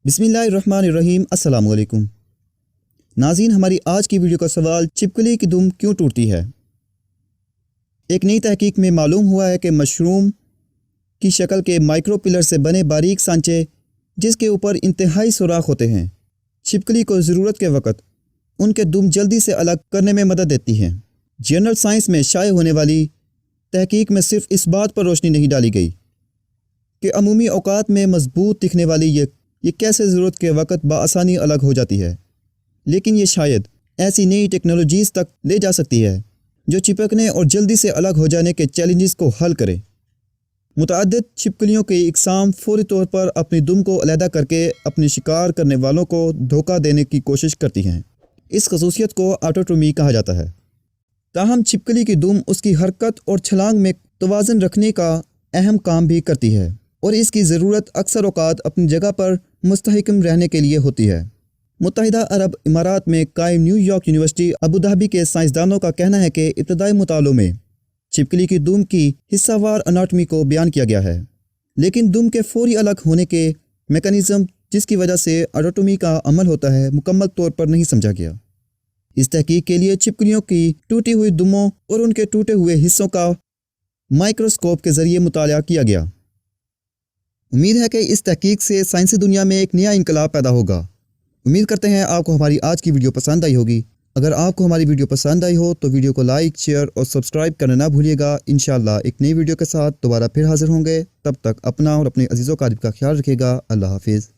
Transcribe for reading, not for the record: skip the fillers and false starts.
बिस्मिल्लाहिर्रहमानिर्रहीम। अस्सलाम वालेकुम नाज़रीन, हमारी आज की वीडियो का सवाल छिपकली की दुम क्यों टूटती है। एक नई तहकीक में मालूम हुआ है कि मशरूम की शक्ल के माइक्रो पिलर से बने बारीक सांचे जिसके ऊपर इंतहाई सुराख होते हैं, छिपकली को ज़रूरत के वक़्त उनके दुम जल्दी से अलग करने में मदद देती हैं। जर्नल साइंस में शाये होने वाली तहकीक में सिर्फ इस बात पर रोशनी नहीं डाली गई कि अमूमी औकात में मजबूत दिखने वाली ये कैसे ज़रूरत के वक़्त बआसानी अलग हो जाती है, लेकिन ये शायद ऐसी नई टेक्नोलॉजीज़ तक ले जा सकती है जो चिपकने और जल्दी से अलग हो जाने के चैलेंजेस को हल करे। मुतअद्दिद छिपकलियों की इकसाम फौरी तौर पर अपनी दुम को अलहदा करके अपने शिकार करने वालों को धोखा देने की कोशिश करती हैं। इस खसूसियत को ऑटोटोमी कहा जाता है। ताहम छिपकली की दुम उसकी हरकत और छलांग में तवाज़ुन रखने का अहम काम भी करती है और इसकी ज़रूरत अक्सर औक़ात अपनी जगह पर मुस्तहकम रहने के लिए होती है। मुत्तहिदा अरब इमारात में कायम न्यूयॉर्क यूनिवर्सिटी अबू धाबी के साइंसदानों का कहना है कि इब्तदाई मुतालों में छिपकली की दुम की हिस्सावार अनाटमी को बयान किया गया है, लेकिन दुम के फौरी अलग होने के मैकेनिज़्म जिसकी वजह से ऑटोटोमी का अमल होता है मुकम्मल तौर पर नहीं समझा गया। इस तहकीक के लिए छिपकलियों की टूटी हुई दुमों और उनके टूटे हुए हिस्सों का माइक्रोस्कोप के ज़रिए मुताला किया गया। उम्मीद है कि इस तहकीक से साइंसी दुनिया में एक नया इनकलाब पैदा होगा। उम्मीद करते हैं आपको हमारी आज की वीडियो पसंद आई होगी। अगर आपको हमारी वीडियो पसंद आई हो तो वीडियो को लाइक, शेयर और सब्सक्राइब करना ना भूलिएगा। इंशाअल्लाह एक नई वीडियो के साथ दोबारा फिर हाजिर होंगे। तब तक अपना और अपने अजीज़ों का ख्याल रखिएगा। अल्लाह हाफिज़।